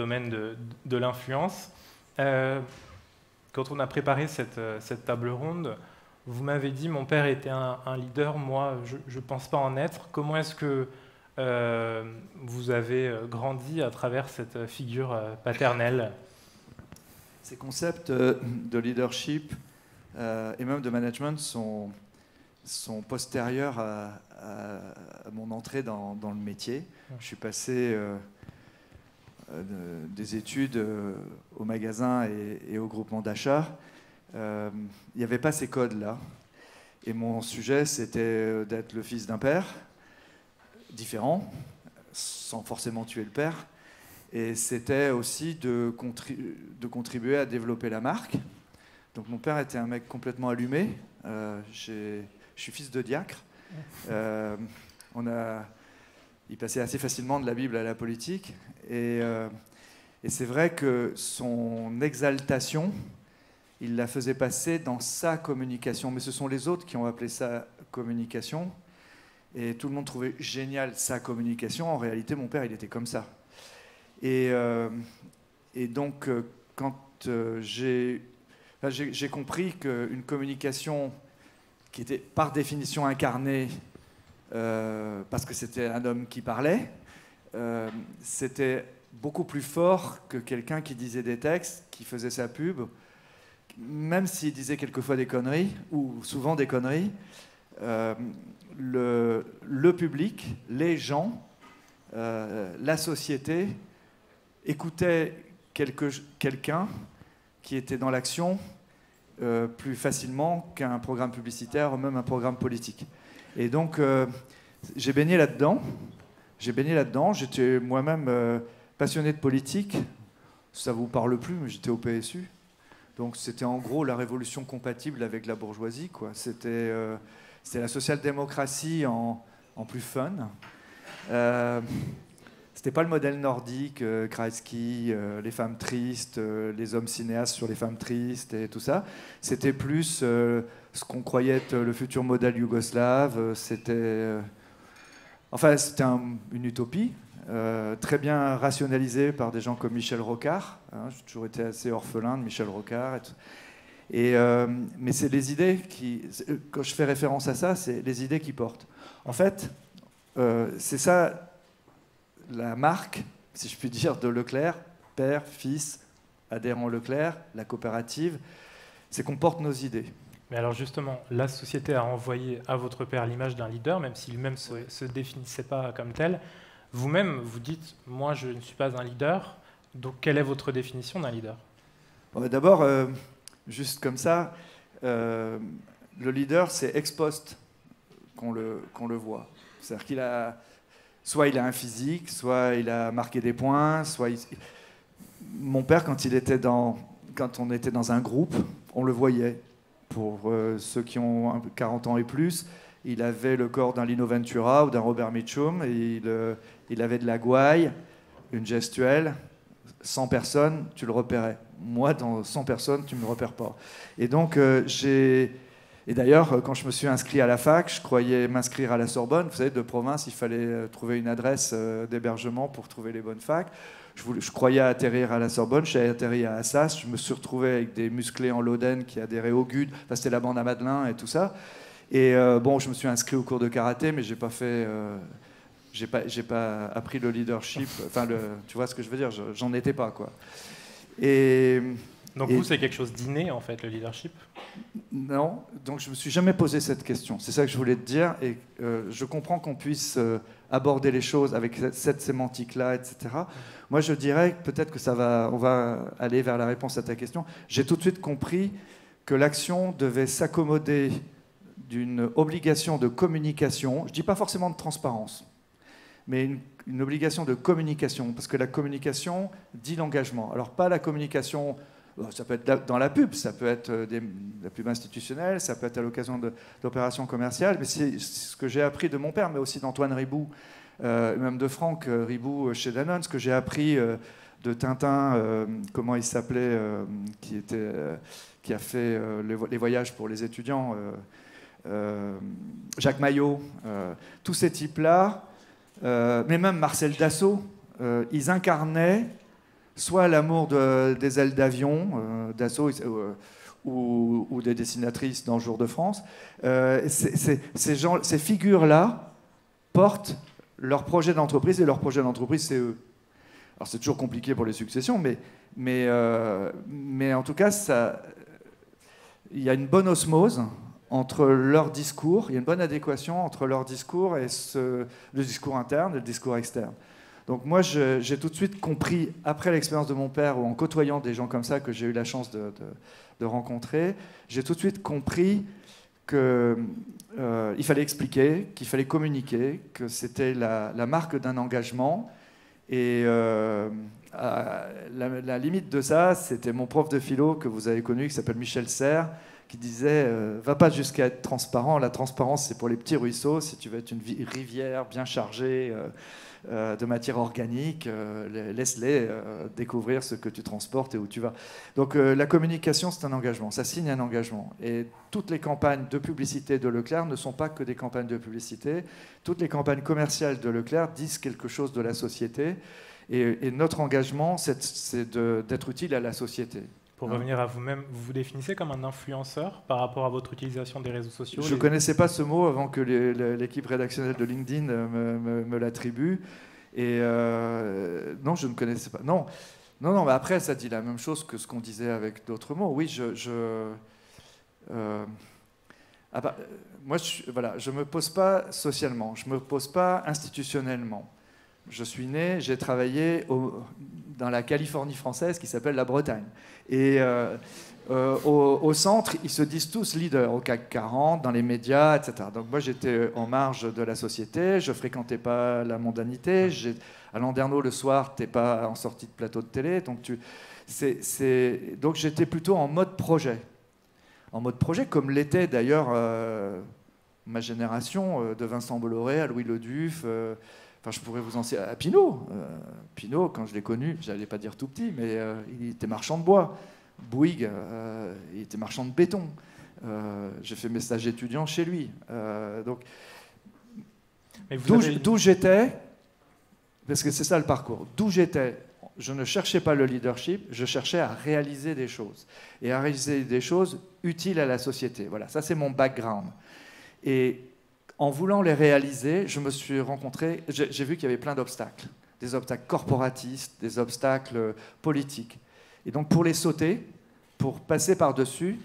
domaine de l'influence. Quand on a préparé cette table ronde, vous m'avez dit, mon père était un leader, moi, je ne pense pas en être. Comment est-ce que vous avez grandi à travers cette figure paternelle? Ces concepts de leadership et même de management sont postérieurs à mon entrée dans le métier. Je suis passé des études au magasin et au groupement d'achat. Il n'y avait pas ces codes-là. Et mon sujet, c'était d'être le fils d'un père, différent, sans forcément tuer le père. Et c'était aussi de contribuer à développer la marque. Donc mon père était un mec complètement allumé. Je suis fils de diacre. Il passait assez facilement de la Bible à la politique. Et c'est vrai que son exaltation, il la faisait passer dans sa communication. Mais ce sont les autres qui ont appelé ça communication. Et tout le monde trouvait génial sa communication. En réalité, mon père, il était comme ça. Et donc, quand j'ai compris qu'une communication qui était par définition incarnée, parce que c'était un homme qui parlait, c'était beaucoup plus fort que quelqu'un qui disait des textes, qui faisait sa pub, même s'il disait quelquefois des conneries, ou souvent des conneries. Le public, les gens, la société écoutait quelqu'un qui était dans l'action plus facilement qu'un programme publicitaire ou même un programme politique. Et donc, j'ai baigné là-dedans. J'étais moi-même passionné de politique. Ça ne vous parle plus, mais j'étais au PSU. Donc, c'était en gros la révolution compatible avec la bourgeoisie, quoi. C'était la social-démocratie en plus fun. C'était pas le modèle nordique, Kreisky, les femmes tristes, les hommes cinéastes sur les femmes tristes et tout ça. C'était plus ce qu'on croyait être le futur modèle yougoslave. C'était une utopie, très bien rationalisée par des gens comme Michel Rocard. Hein, j'ai toujours été assez orphelin de Michel Rocard. Mais c'est les idées quand je fais référence à ça, c'est les idées qui portent. En fait, c'est ça la marque, si je puis dire, de Leclerc, père, fils, adhérent Leclerc, la coopérative, c'est qu'on porte nos idées. Mais alors justement, la société a envoyé à votre père l'image d'un leader, même s'il lui-même ne se définissait pas comme tel. Vous-même, vous dites, moi je ne suis pas un leader, donc quelle est votre définition d'un leader? D'abord, juste comme ça, le leader, c'est ex post qu'on le voit. C'est-à-dire qu'il a... Soit il a un physique, soit il a marqué des points, Mon père, quand on était dans un groupe, on le voyait. Pour ceux qui ont 40 ans et plus, il avait le corps d'un Lino Ventura ou d'un Robert Mitchum, et il avait de la gouaille, une gestuelle. 100 personnes, tu le repérais. Moi, dans 100 personnes, tu ne me repères pas. Et donc, Et d'ailleurs, quand je me suis inscrit à la fac, je croyais m'inscrire à la Sorbonne. Vous savez, de province, il fallait trouver une adresse d'hébergement pour trouver les bonnes facs. Je croyais atterrir à la Sorbonne, je suis atterri à Assas. Je me suis retrouvé avec des musclés en Loden qui adhéraient au GUD. Enfin, c'était la bande à Madelin et tout ça. Et je me suis inscrit au cours de karaté, mais j'ai pas fait... j'ai pas appris le leadership. Enfin, tu vois ce que je veux dire, j'en étais pas, quoi. Donc vous, c'est quelque chose d'inné, en fait, le leadership? Non, donc je ne me suis jamais posé cette question. C'est ça que je voulais te dire. Et je comprends qu'on puisse aborder les choses avec cette sémantique-là, etc. Moi, je dirais peut-être que on va aller vers la réponse à ta question. J'ai tout de suite compris que l'action devait s'accommoder d'une obligation de communication. Je ne dis pas forcément de transparence, mais une obligation de communication, parce que la communication dit l'engagement. Alors pas la communication... Ça peut être dans la pub, ça peut être la pub institutionnelle, ça peut être à l'occasion d'opérations commerciales, mais c'est ce que j'ai appris de mon père, mais aussi d'Antoine Riboud, même de Franck Riboud chez Danone, ce que j'ai appris de Tintin, comment il s'appelait, qui a fait les voyages pour les étudiants, Jacques Maillot, tous ces types-là, mais même Marcel Dassault, ils incarnaient soit l'amour des ailes d'avion, d'assaut, ou des dessinatrices dans Jour de France. Ces figures-là portent leur projet d'entreprise, et leur projet d'entreprise, c'est eux. Alors c'est toujours compliqué pour les successions, mais en tout cas, il y a une bonne osmose entre leur discours, il y a une bonne adéquation entre leur discours et le discours interne et le discours externe. Donc moi, j'ai tout de suite compris, après l'expérience de mon père, ou en côtoyant des gens comme ça que j'ai eu la chance de rencontrer, j'ai tout de suite compris qu'il fallait expliquer, qu'il fallait communiquer, que c'était la marque d'un engagement. Et la limite de ça, c'était mon prof de philo que vous avez connu, qui s'appelle Michel Serres, qui disait va pas jusqu'à être transparent. La transparence, c'est pour les petits ruisseaux. Si tu veux être une rivière bien chargée de matière organique, laisse-les découvrir ce que tu transportes et où tu vas. Donc la communication, c'est un engagement. Ça signe un engagement. Et toutes les campagnes de publicité de Leclerc ne sont pas que des campagnes de publicité. Toutes les campagnes commerciales de Leclerc disent quelque chose de la société. Et notre engagement, c'est d'être utile à la société. Pour revenir à vous-même, vous vous définissez comme un influenceur par rapport à votre utilisation des réseaux sociaux? Je ne connaissais pas ce mot avant que l'équipe rédactionnelle de LinkedIn me l'attribue. Et non, je ne connaissais pas. Non, mais après, ça dit la même chose que ce qu'on disait avec d'autres mots. Oui, moi, voilà, je ne me pose pas socialement, je ne me pose pas institutionnellement. Je suis né, j'ai travaillé dans la Californie française qui s'appelle la Bretagne. Et au centre, ils se disent tous leaders, au CAC 40, dans les médias, etc. Donc moi, j'étais en marge de la société, je ne fréquentais pas la mondanité. À Landerneau, le soir, tu n'es pas en sortie de plateau de télé. Donc j'étais plutôt en mode projet. En mode projet, comme l'était d'ailleurs ma génération, de Vincent Bolloré à Louis Leduc. Enfin, je pourrais vous en citer à Pinault. Pinault, quand je l'ai connu, je n'allais pas dire tout petit, mais il était marchand de bois. Bouygues, il était marchand de béton. J'ai fait mes stages étudiants chez lui. Donc, d'où j'étais, parce que c'est ça le parcours, d'où j'étais, je ne cherchais pas le leadership, je cherchais à réaliser des choses. Et à réaliser des choses utiles à la société. Voilà, ça c'est mon background. Et en voulant les réaliser, je me suis rencontré, j'ai vu qu'il y avait plein d'obstacles. Des obstacles corporatistes, des obstacles politiques. Et donc pour les sauter, pour passer par-dessus,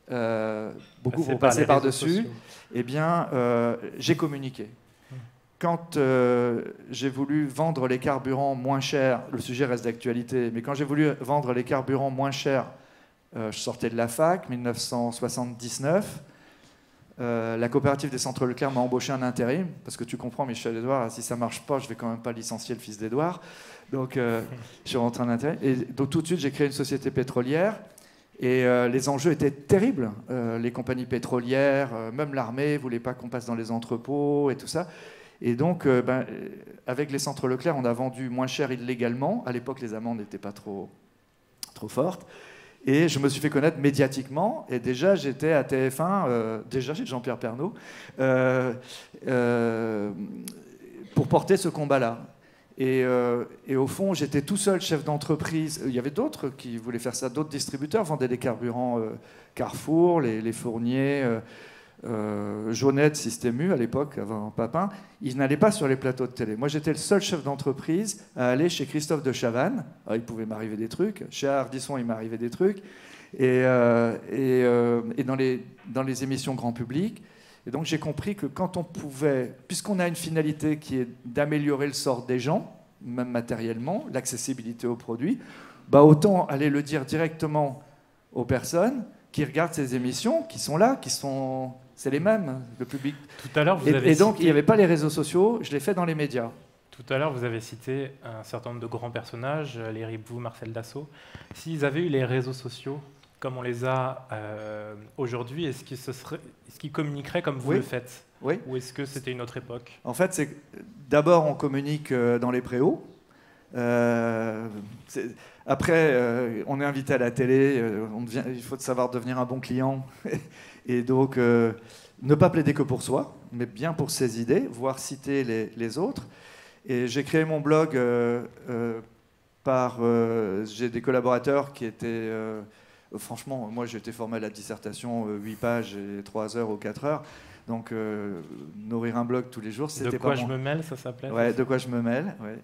beaucoup pour passer par-dessus, eh bien, j'ai communiqué. Quand j'ai voulu vendre les carburants moins chers, le sujet reste d'actualité, mais quand j'ai voulu vendre les carburants moins chers, je sortais de la fac, 1979, la coopérative des centres Leclerc m'a embauché en intérim, parce que tu comprends, Michel Edouard, si ça ne marche pas, je ne vais quand même pas licencier le fils d'Edouard. Donc je suis rentré en intérim. Et donc tout de suite, j'ai créé une société pétrolière. Et les enjeux étaient terribles. Les compagnies pétrolières, même l'armée, ne voulaient pas qu'on passe dans les entrepôts et tout ça. Et donc, avec les centres Leclerc, on a vendu moins cher illégalement. À l'époque, les amendes n'étaient pas trop fortes. Et je me suis fait connaître médiatiquement. Et déjà, j'étais à TF1, déjà chez Jean-Pierre Pernaut, pour porter ce combat-là. Et au fond, j'étais tout seul chef d'entreprise. Il y avait d'autres qui voulaient faire ça, d'autres distributeurs vendaient des carburants Carrefour, les Fournier, Jaunette, Système U à l'époque, avant Papin. Ils n'allaient pas sur les plateaux de télé. Moi, j'étais le seul chef d'entreprise à aller chez Christophe de Chavannes. Alors, il pouvait m'arriver des trucs. Chez Ardisson, il m'arrivait des trucs. Et dans les émissions grand public. Et donc j'ai compris que quand on pouvait, puisqu'on a une finalité qui est d'améliorer le sort des gens, même matériellement, l'accessibilité aux produits, bah autant aller le dire directement aux personnes qui regardent ces émissions, qui sont là, c'est les mêmes, le public. Tout à l'heure, vous avez et donc il n'y avait pas les réseaux sociaux, je l'ai fait dans les médias. Tout à l'heure, vous avez cité un certain nombre de grands personnages, les Ribou, Marcel Dassault. S'ils avaient eu les réseaux sociaux, comme on les a aujourd'hui, est-ce qu'ils communiqueraient comme vous le faites? Oui. Ou est-ce que c'était une autre époque? En fait, c'est d'abord on communique dans les préaux. Après, on est invité à la télé. Il faut savoir devenir un bon client. Et donc, ne pas plaider que pour soi, mais bien pour ses idées, voire citer les autres. Et j'ai créé mon blog J'ai des collaborateurs qui étaient... franchement, moi j'ai été formé à la dissertation 8 pages et 3 heures ou 4 heures. Donc nourrir un blog tous les jours, c'était pas De quoi je me mêle, ça s'appelait? Ouais, de quoi je me mêle, ouais.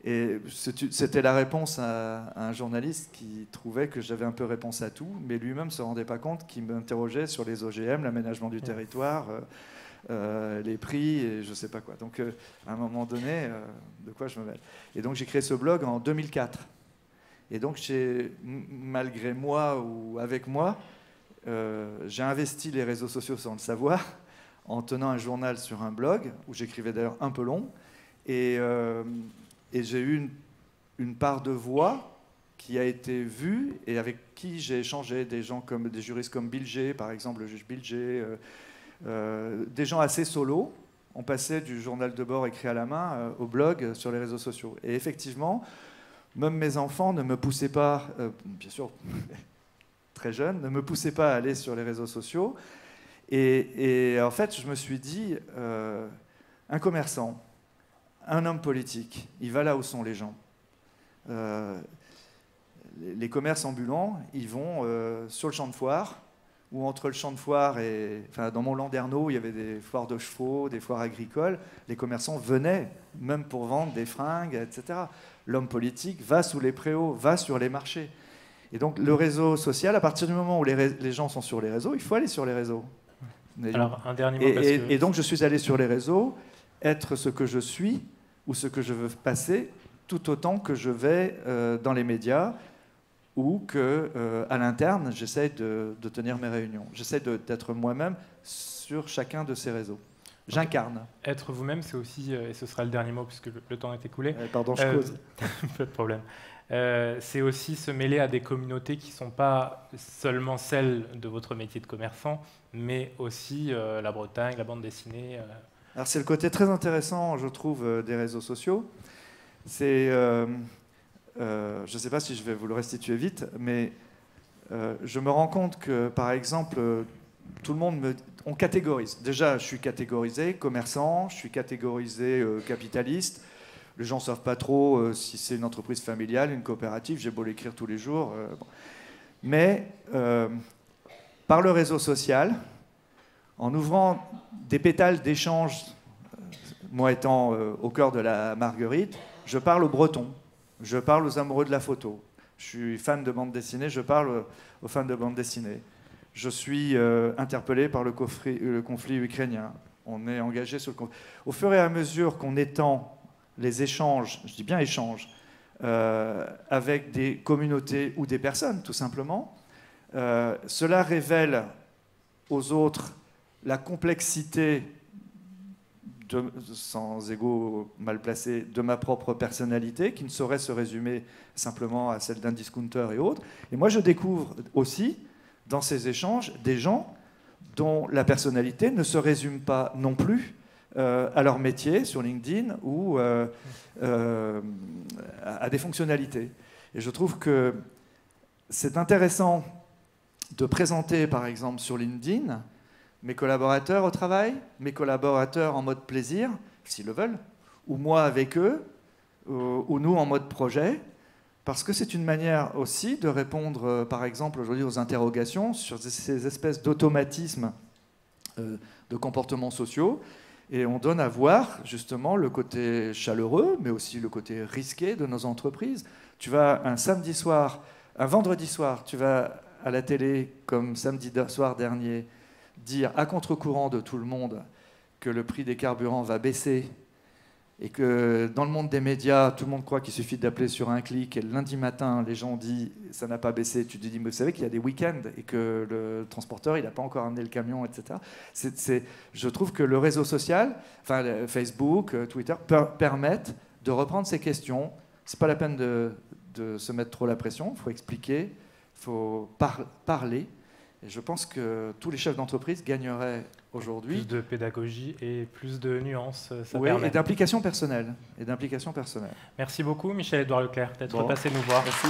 Et c'était la réponse à un journaliste qui trouvait que j'avais un peu réponse à tout, mais lui-même ne se rendait pas compte qu'il m'interrogeait sur les OGM, l'aménagement du territoire, les prix et je ne sais pas quoi. Donc à un moment donné, de quoi je me mêle. Et donc j'ai créé ce blog en 2004. Et donc malgré moi ou avec moi, j'ai investi les réseaux sociaux sans le savoir, en tenant un journal sur un blog, où j'écrivais d'ailleurs un peu long, et j'ai eu une part de voix qui a été vue et avec qui j'ai échangé, des juristes comme Bilger, par exemple, le juge Bilger, des gens assez solos. On passait du journal de bord écrit à la main au blog sur les réseaux sociaux. Et effectivement, même mes enfants ne me poussaient pas, bien sûr, très jeunes, ne me poussaient pas à aller sur les réseaux sociaux. Et en fait, je me suis dit, un commerçant, un homme politique, il va là où sont les gens. Les commerces ambulants, ils vont sur le champ de foire, ou entre le champ de foire et... Enfin, dans mon Landerneau, il y avait des foires de chevaux, des foires agricoles. Les commerçants venaient, même pour vendre des fringues, etc. L'homme politique va sous les préaux, va sur les marchés. Et donc, le réseau social, à partir du moment où les gens sont sur les réseaux, il faut aller sur les réseaux. Alors, un dernier mot, et donc, je suis allé sur les réseaux, être ce que je suis, ou ce que je veux passer, tout autant que je vais dans les médias, ou qu'à l'interne, j'essaie de tenir mes réunions. J'essaie d'être moi-même sur chacun de ces réseaux. J'incarne. Être vous-même, c'est aussi, et ce sera le dernier mot puisque le temps est écoulé. Pardon, je cause. Pas de problème. C'est aussi se mêler à des communautés qui ne sont pas seulement celles de votre métier de commerçant, mais aussi la Bretagne, la bande dessinée. Alors c'est le côté très intéressant, je trouve, des réseaux sociaux. C'est... je ne sais pas si je vais vous le restituer vite, mais je me rends compte que, par exemple, tout le monde on catégorise. Déjà, je suis catégorisé commerçant, je suis catégorisé capitaliste. Les gens ne savent pas trop si c'est une entreprise familiale, une coopérative. J'ai beau l'écrire tous les jours. Bon. Mais par le réseau social, en ouvrant des pétales d'échange, moi étant au cœur de la Marguerite, je parle aux Bretons. Je parle aux amoureux de la photo. Je suis fan de bande dessinée, je parle aux fans de bande dessinée. Je suis interpellé par le conflit ukrainien. On est engagé sur le conflit. Au fur et à mesure qu'on étend les échanges, je dis bien échanges, avec des communautés ou des personnes, tout simplement, cela révèle aux autres la complexité sans ego mal placé, de ma propre personnalité, qui ne saurait se résumer simplement à celle d'un discounter et autres. Et moi, je découvre aussi, dans ces échanges, des gens dont la personnalité ne se résume pas non plus à leur métier sur LinkedIn ou à des fonctionnalités. Et je trouve que c'est intéressant de présenter, par exemple, sur LinkedIn, mes collaborateurs au travail, mes collaborateurs en mode plaisir, s'ils le veulent, ou moi avec eux, ou nous en mode projet, parce que c'est une manière aussi de répondre, par exemple, aujourd'hui aux interrogations sur ces espèces d'automatismes de comportements sociaux, et on donne à voir justement le côté chaleureux, mais aussi le côté risqué de nos entreprises. Tu vas un samedi soir, un vendredi soir, tu vas à la télé, comme samedi soir dernier, dire à contre-courant de tout le monde que le prix des carburants va baisser et que dans le monde des médias, tout le monde croit qu'il suffit d'appeler sur un clic et le lundi matin, les gens disent ça n'a pas baissé. Tu te dis, mais vous savez qu'il y a des week-ends et que le transporteur, il n'a pas encore amené le camion, etc. Je trouve que le réseau social, enfin Facebook, Twitter, permettent de reprendre ces questions. C'est pas la peine de se mettre trop la pression, il faut expliquer, il faut parler. Et je pense que tous les chefs d'entreprise gagneraient aujourd'hui. Plus de pédagogie et plus de nuances, ça oui, permet. Et d'implication personnelle. Merci beaucoup, Michel-Édouard Leclerc, d'être passé nous voir. Merci.